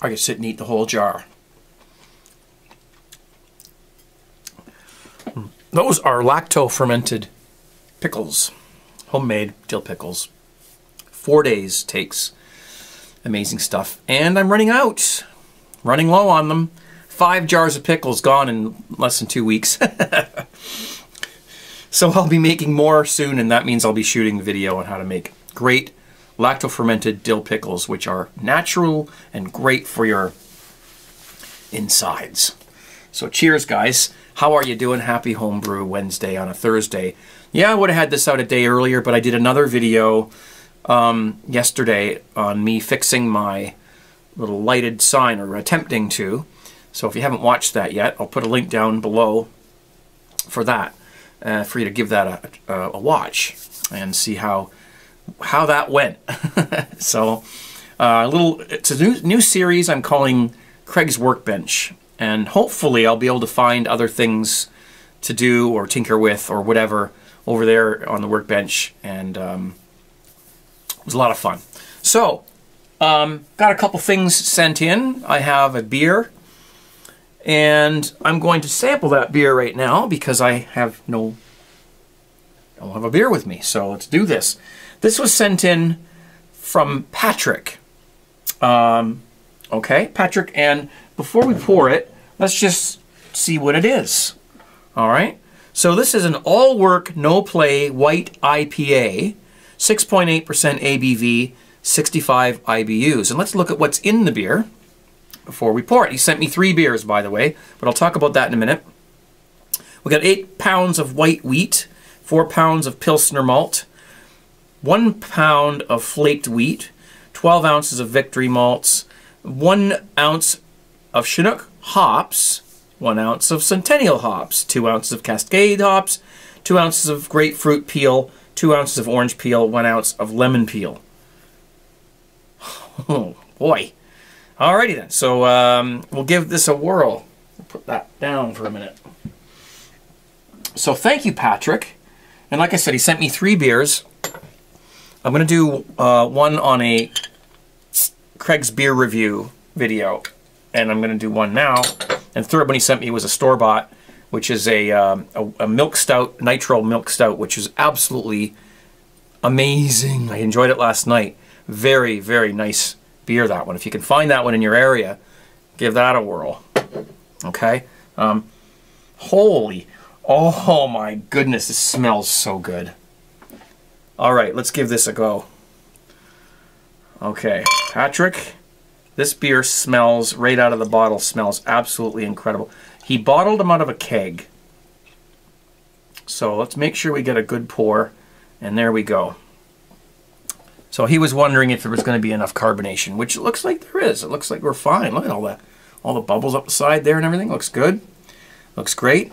I could sit and eat the whole jar. Those are lacto-fermented pickles. Homemade dill pickles. 4 days takes. Amazing stuff. And I'm running out. Running low on them. 5 jars of pickles gone in less than 2 weeks. So I'll be making more soon, and that means I'll be shooting the video on how to make great lacto-fermented dill pickles, which are natural and great for your insides. So cheers, guys. How are you doing? Happy Homebrew Wednesday on a Thursday. Yeah, I would have had this out a day earlier, but I did another video yesterday on me fixing my little lighted sign, or attempting to. So if you haven't watched that yet, I'll put a link down below for that, for you to give that a watch and see how that went. So it's a new series I'm calling Craig's Workbench. And hopefully I'll be able to find other things to do or tinker with or whatever over there on the workbench. And it was a lot of fun. So, got a couple things sent in. I have a beer. And I'm going to sample that beer right now because I don't have a beer with me. So let's do this. This was sent in from Patrick. Okay, Patrick, and before we pour it, let's just see what it is. All right. So this is an all-work, no-play white IPA, 6.8% ABV, 65 IBUs. And let's look at what's in the beer before we pour it. He sent me 3 beers, by the way, but I'll talk about that in a minute. We got 8 pounds of white wheat, 4 pounds of Pilsner malt, 1 pound of flaked wheat, 12 ounces of Victory malts, 1 ounce of Chinook hops, 1 ounce of Centennial hops, 2 ounces of Cascade hops, 2 ounces of grapefruit peel, 2 ounces of orange peel, 1 ounce of lemon peel. Oh, boy. Alrighty then. So we'll give this a whirl. We'll put that down for a minute. So thank you, Patrick. And like I said, he sent me 3 beers. I'm going to do one on a Craig's beer review video, and I'm going to do one now. And the third one he sent me was a store-bought, which is a milk stout, nitro milk stout, which is absolutely amazing. I enjoyed it last night. Very, very nice beer, that one. If you can find that one in your area, give that a whirl. Okay? Oh my goodness, this smells so good. All right, let's give this a go. Okay, Patrick, this beer smells, right out of the bottle, smells absolutely incredible. He bottled them out of a keg. So let's make sure we get a good pour, and there we go. So he was wondering if there was going to be enough carbonation, which it looks like there is. It looks like we're fine. Look at all the bubbles up the side there and everything. Looks good. Looks great.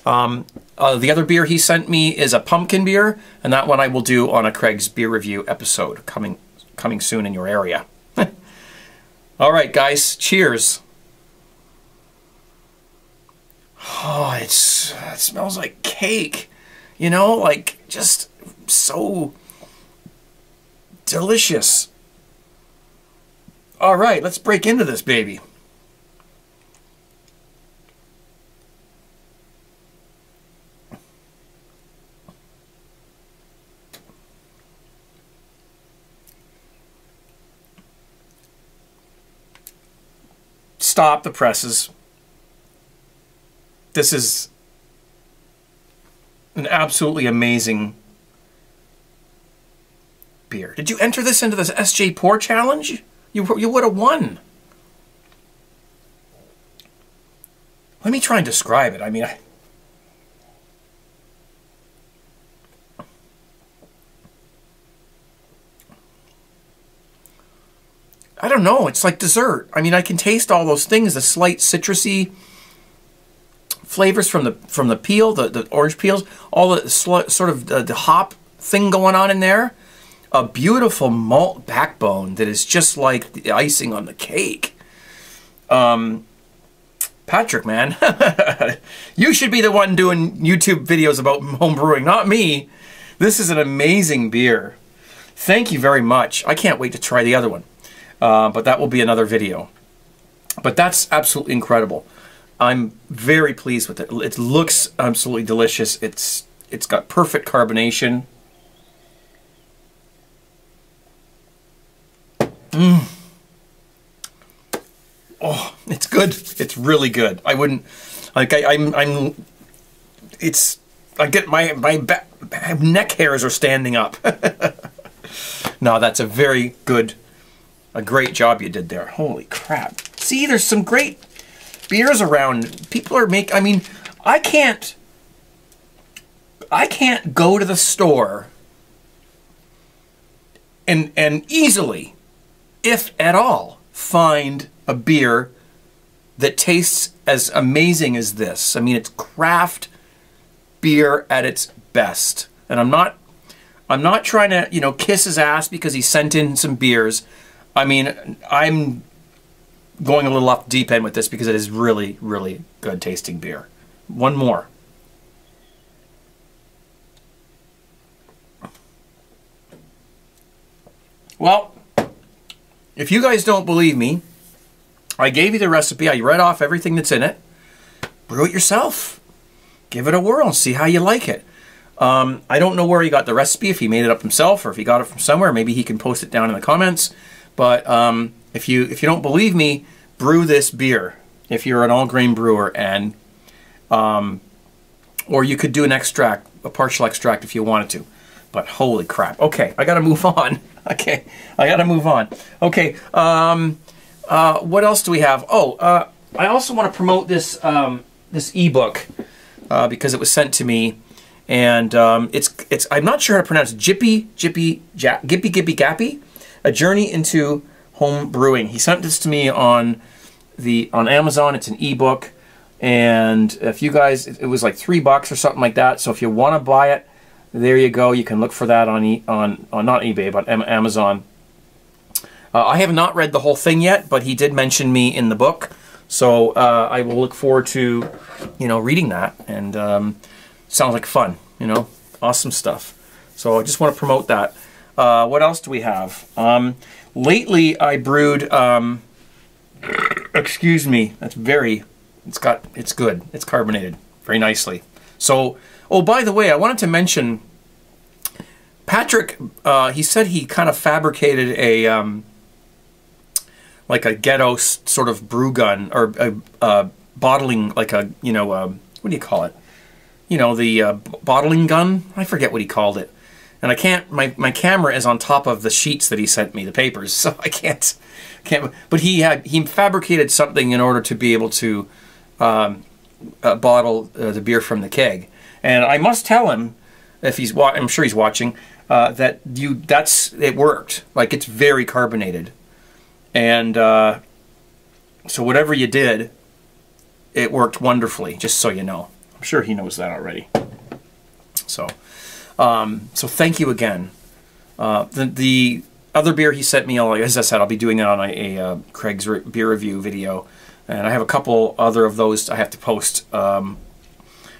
The other beer he sent me is a pumpkin beer, and that one I will do on a Craig's beer review episode coming soon in your area. All right, guys, cheers. Oh, it smells like cake. You know, like just so delicious. All right, let's break into this baby. Stop the presses. This is an absolutely amazing beer. Did you enter this into this SJ Pour Challenge? You would have won. Let me try and describe it. I mean, I don't know. It's like dessert. I mean, I can taste all those things, the slight citrusy flavors from the peel, the orange peels, all the sort of the hop thing going on in there. A beautiful malt backbone that is just like the icing on the cake. Patrick, man, you should be the one doing YouTube videos about home brewing, not me. This is an amazing beer. Thank you very much. I can't wait to try the other one. But that will be another video. But that's absolutely incredible. I'm very pleased with it. It looks absolutely delicious. It's got perfect carbonation. Oh, it's good. It's really good. I wouldn't like. I get my neck hairs are standing up. No, that's a very good, a great job you did there. Holy crap! See, there's some great beers around. People are I mean, I can't go to the store and easily, if at all, find a beer that tastes as amazing as this. I mean, it's craft beer at its best. And I'm not trying to, you know, kiss his ass because he sent in some beers. I mean, I'm going a little off the deep end with this because it is really, really good tasting beer. One more. Well, if you guys don't believe me, I gave you the recipe. I read off everything that's in it. Brew it yourself. Give it a whirl and see how you like it. I don't know where he got the recipe, if he made it up himself or if he got it from somewhere. Maybe he can post it down in the comments. But if you don't believe me, brew this beer if you're an all-grain brewer, and or you could do an extract, a partial extract if you wanted to. But holy crap. Okay, I gotta move on. Okay, I gotta move on. Okay, what else do we have? Oh, I also want to promote this this ebook because it was sent to me, and it's I'm not sure how to pronounce it. Gippy Gappy, A Journey into Home Brewing. He sent this to me on Amazon. It's an ebook, and if you guys, it was like $3 or something like that. So if you want to buy it, there you go. You can look for that on not eBay, but Amazon. I have not read the whole thing yet, but he did mention me in the book, so I will look forward to, you know, reading that. And sounds like fun, you know, awesome stuff. So I just want to promote that. What else do we have? Lately, I brewed. Excuse me. That's very. It's good. It's carbonated very nicely. So, oh, by the way, I wanted to mention. Patrick, he said he kind of fabricated a like a ghetto sort of brew gun, or a bottling, like a, you know, what do you call it? You know, the bottling gun? I forget what he called it. And I can't, my camera is on top of the sheets that he sent me, the papers, so I can't, but he fabricated something in order to be able to bottle the beer from the keg. And I must tell him, if he's, I'm sure he's watching, that it worked. Like, it's very carbonated. And so whatever you did, it worked wonderfully, just so you know. I'm sure he knows that already. So, so thank you again. The other beer he sent me, as I said, I'll be doing that on a Craig's beer review video. And I have a couple other of those I have to post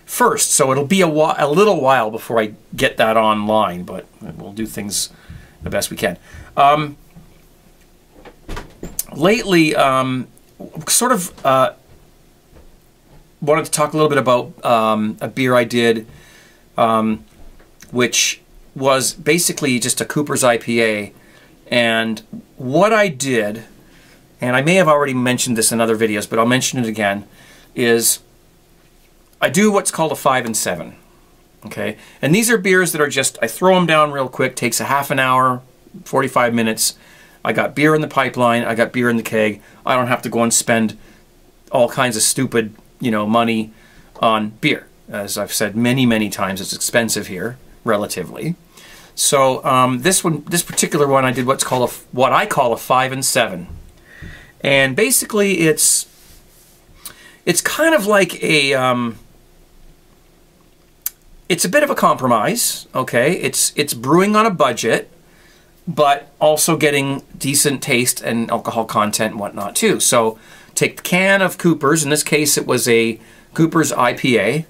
first, so it'll be a little while before I get that online, but we'll do things the best we can. Lately, sort of wanted to talk a little bit about a beer I did, which was basically just a Cooper's IPA. And what I did, and I may have already mentioned this in other videos, but I'll mention it again, is I do what's called a 5 and 7. Okay? And these are beers that are just, I throw them down real quick, takes a half an hour, 45 minutes. I got beer in the pipeline, I got beer in the keg. I don't have to go and spend all kinds of stupid, you know, money on beer. As I've said many, many times, it's expensive here, relatively. So this particular one, I did what I call a 5 and 7. And basically it's kind of like a it's a bit of a compromise, okay? It's brewing on a budget, but also getting decent taste and alcohol content and whatnot too. So take the can of Cooper's, in this case it was a Cooper's IPA,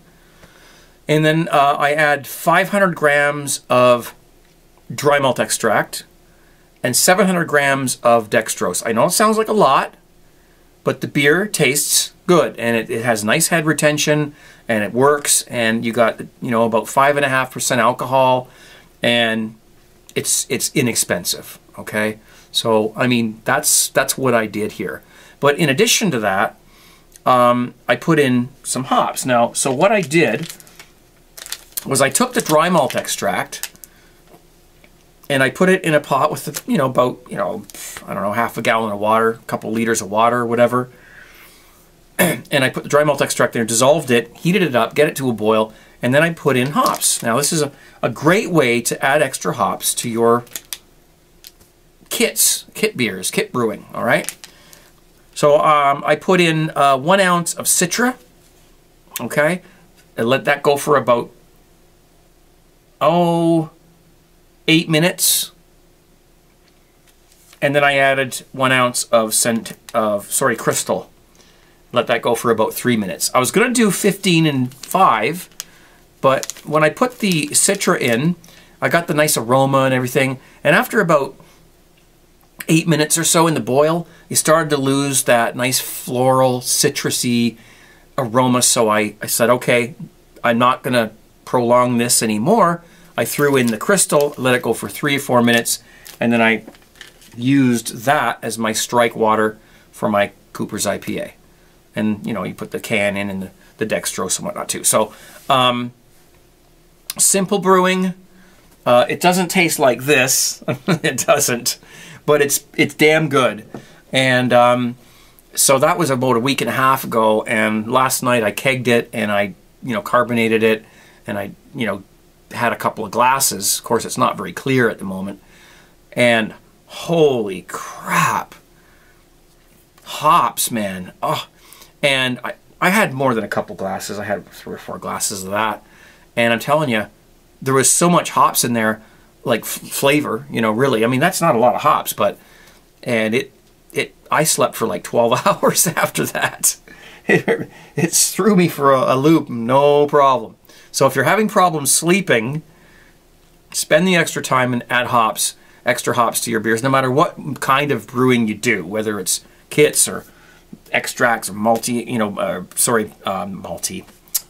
and then I add 500 grams of dry malt extract and 700 grams of dextrose. I know it sounds like a lot, but the beer tastes good, and it has nice head retention, and it works, and you got, you know, about 5.5% alcohol, and it's inexpensive. Okay, so I mean that's what I did here. But in addition to that, I put in some hops. Now, so what I did was I took the dry malt extract and I put it in a pot with, you know, about, you know, I don't know, half a gallon of water, a couple liters of water, whatever. And I put the dry malt extract there, dissolved it, heated it up, get it to a boil, and then I put in hops. Now, this is a great way to add extra hops to your kit beers, kit brewing, all right? So I put in 1 ounce of Citra, okay? And let that go for about, 8 minutes. And then I added 1 ounce of Crystal. Let that go for about 3 minutes. I was going to do 15 and 5, but when I put the Citra in, I got the nice aroma and everything. And after about 8 minutes or so in the boil, you started to lose that nice floral, citrusy aroma. So I said, okay, I'm not going to prolong this anymore. I threw in the Crystal, let it go for 3 or 4 minutes, and then I used that as my strike water for my Cooper's IPA. And, you know, you put the can in and the dextrose and whatnot too. So, simple brewing. It doesn't taste like this. It doesn't. But it's damn good. And so that was about a week and a half ago. And last night I kegged it and I, you know, carbonated it. And I, you know, had a couple of glasses. Of course, it's not very clear at the moment. And holy crap. Hops, man. Oh. And I had more than a couple glasses. I had 3 or 4 glasses of that. And I'm telling you, there was so much hops in there, like flavor, you know, really. I mean, that's not a lot of hops, but, and I slept for like 12 hours after that. It threw me for a loop, no problem. So if you're having problems sleeping, spend the extra time and add hops, extra hops to your beers, no matter what kind of brewing you do, whether it's kits or extracts or multi, you know, multi,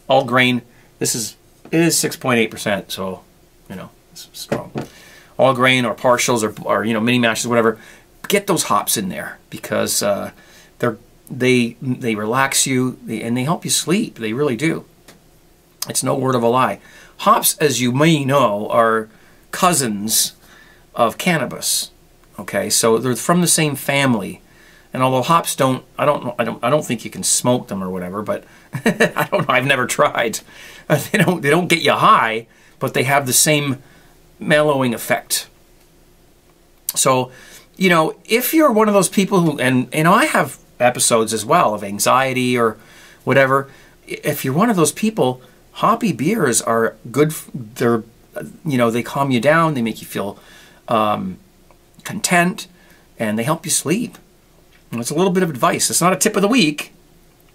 all grain. It is 6.8%, so, you know, it's strong. All grain or partials or you know, mini mashes, whatever. Get those hops in there because they relax you and they help you sleep. They really do. It's no word of a lie. Hops, as you may know, are cousins of cannabis. Okay, so they're from the same family. And although hops I don't think you can smoke them or whatever, but I don't know, I've never tried. They don't get you high, but they have the same mellowing effect. So, you know, if you're one of those people who, and you know, I have episodes as well of anxiety or whatever. If you're one of those people, hoppy beers are good. They're, you know, they calm you down. They make you feel content, and they help you sleep. And it's a little bit of advice. It's not a tip of the week,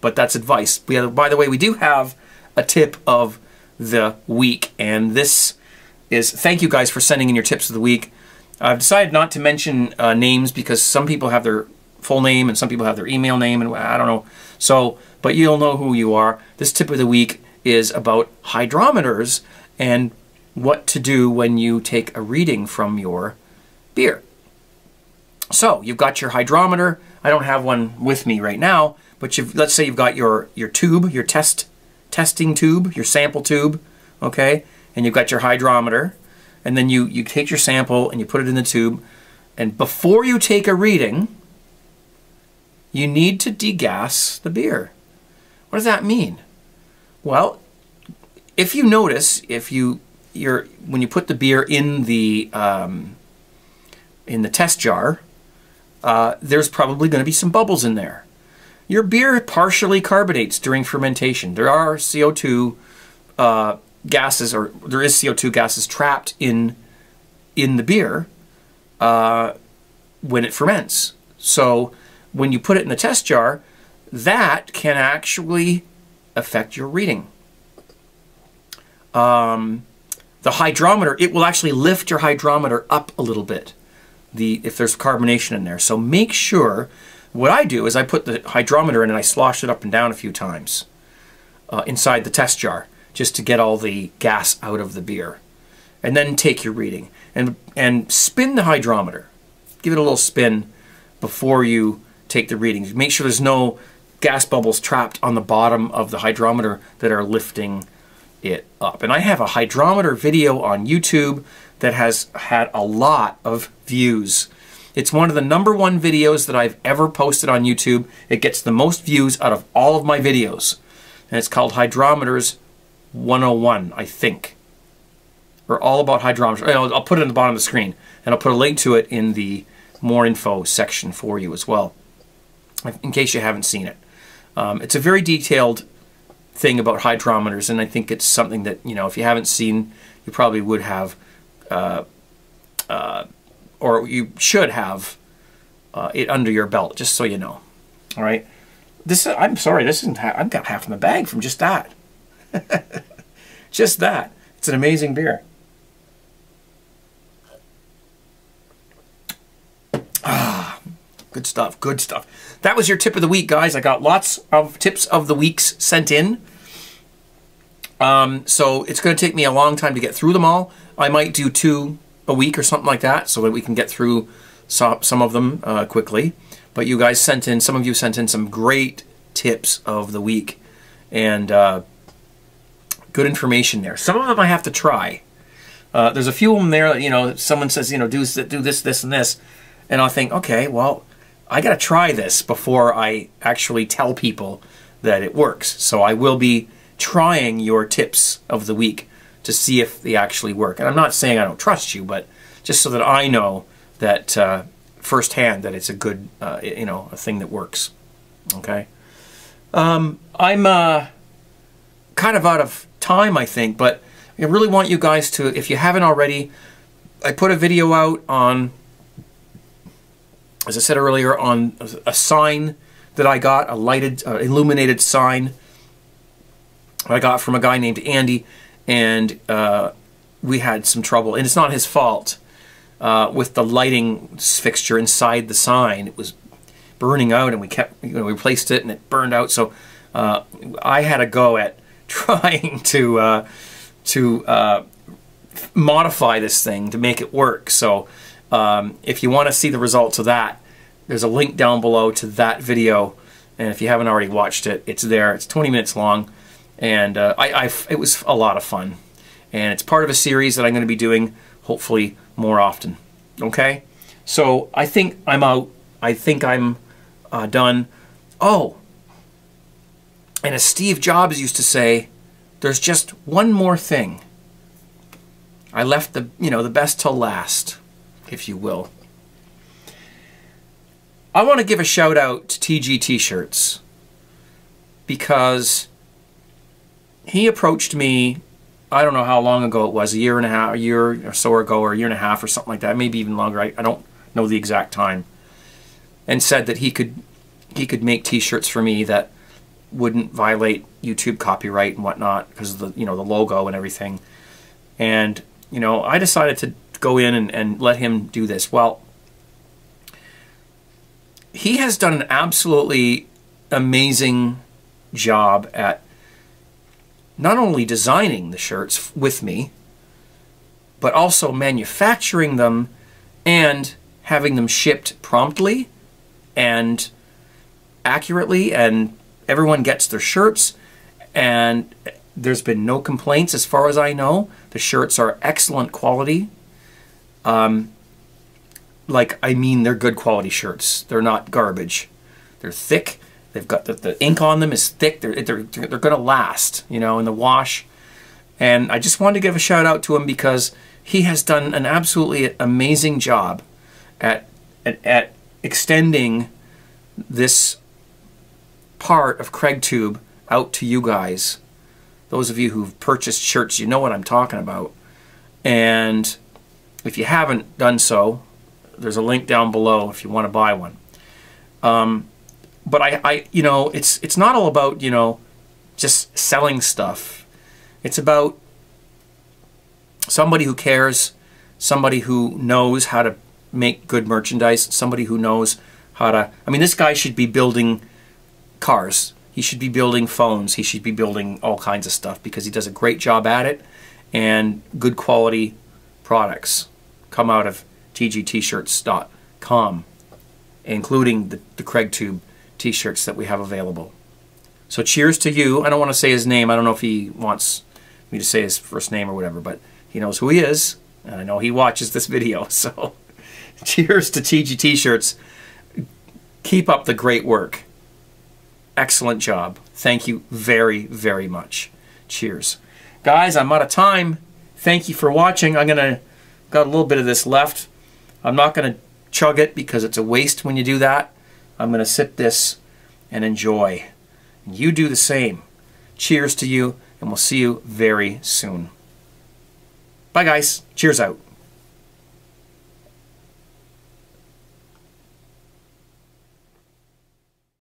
but that's advice. By the way, we do have a tip of the week, and this is, thank you guys for sending in your tips of the week. I've decided not to mention names because some people have their full name and some people have their email name, and I don't know. So, but you'll know who you are. This tip of the week is about hydrometers and what to do when you take a reading from your beer. So you've got your hydrometer. I don't have one with me right now, but let's say you've got your tube, your testing tube, your sample tube, okay? And you've got your hydrometer, and then you take your sample and you put it in the tube, and before you take a reading, you need to degas the beer. What does that mean? Well, if you notice, when you put the beer in the test jar, there's probably going to be some bubbles in there. Your beer partially carbonates during fermentation. There are CO2 gases, or there is CO2 gases trapped in the beer when it ferments. So when you put it in the test jar, that can actually affect your reading. The hydrometer, it will actually lift your hydrometer up a little bit if there's carbonation in there. So make sure what I do is I put the hydrometer in and I slosh it up and down a few times inside the test jar, just to get all the gas out of the beer. And then take your reading. And spin the hydrometer. Give it a little spin before you take the readings. Make sure there's no gas bubbles trapped on the bottom of the hydrometer that are lifting it up. And I have a hydrometer video on YouTube that has had a lot of views. It's one of the #1 videos that I've ever posted on YouTube. It gets the most views out of all of my videos. And it's called Hydrometers 101, I think. Or all about hydrometers. I'll put it in the bottom of the screen. And I'll put a link to it in the more info section for you as well, in case you haven't seen it. It's a very detailed thing about hydrometers, and I think it's something that, you know, if you haven't seen, you probably would have, or you should have it under your belt, just so you know. All right. I'm sorry, this isn't. I've got half in the bag from just that. Just that. It's an amazing beer. Ah, good stuff. Good stuff. That was your tip of the week, guys. I got lots of tips of the weeks sent in. So it's going to take me a long time to get through them all. I might do 2 a week or something like that, so that we can get through some of them quickly. But you guys sent in, some of you sent in some great tips of the week, and good information there. Some of them I have to try. There's a few of them there that, you know, someone says, you know, do this, this, and this, and I'll think, okay, well, I got to try this before I actually tell people that it works. So I will be trying your tips of the week to see if they actually work. And I'm not saying I don't trust you, but just so that I know that firsthand that it's a good, you know, a thing that works. Okay. I'm kind of out of time, I think, but I really want you guys to, if you haven't already, I put a video out on, as I said earlier, on a sign that I got, a lighted, illuminated sign I got from a guy named Andy, and we had some trouble, and it's not his fault, with the lighting fixture inside the sign. It was burning out, and we kept, you know, we replaced it, and it burned out. So I had a go at trying to modify this thing to make it work. So if you want to see the results of that, there's a link down below to that video, and if you haven't already watched it, it's there. It's 20 minutes long, and it was a lot of fun, and it's part of a series that I'm going to be doing hopefully more often. Okay, so I think I'm out. I think I'm done. Oh, and as Steve Jobs used to say, there's just one more thing. I left the, you know, the best till last, if you will. I want to give a shout out to TG T-shirts, because he approached me, I don't know how long ago it was, a year or so ago, or a year and a half or something like that, maybe even longer, I don't know the exact time, and said that he could make T-shirts for me that wouldn't violate YouTube copyright and whatnot, because of the, you know, the logo and everything. And, you know, I decided to go in and let him do this. Well, he has done an absolutely amazing job at not only designing the shirts with me, but also manufacturing them and having them shipped promptly and accurately, and everyone gets their shirts, and there's been no complaints as far as I know. The shirts are excellent quality. Like, I mean, they're good quality shirts. They're not garbage. They're thick. They've got the ink on them is thick. They're going to last, you know, in the wash. And I just wanted to give a shout out to him, because he has done an absolutely amazing job at extending this part of CraigTube out to you guys. Those of you who've purchased shirts, you know what I'm talking about. And if you haven't done so, there's a link down below if you want to buy one. But I you know, it's not all about, you know, just selling stuff. It's about somebody who cares, somebody who knows how to make good merchandise, somebody who knows how to... I mean, this guy should be building cars. He should be building phones. He should be building all kinds of stuff because he does a great job at it, and good quality products come out of tgtshirts.com, including the CraigTube t-shirts that we have available. So cheers to you. I don't want to say his name. I don't know if he wants me to say his first name or whatever, but he knows who he is, and I know he watches this video. So cheers to TG T-shirts. Keep up the great work. Excellent job. Thank you very, very much. Cheers. Guys, I'm out of time. Thank you for watching. Got a little bit of this left. I'm not going to chug it because it's a waste when you do that. I'm going to sip this and enjoy. And you do the same. Cheers to you, and we'll see you very soon. Bye, guys. Cheers out.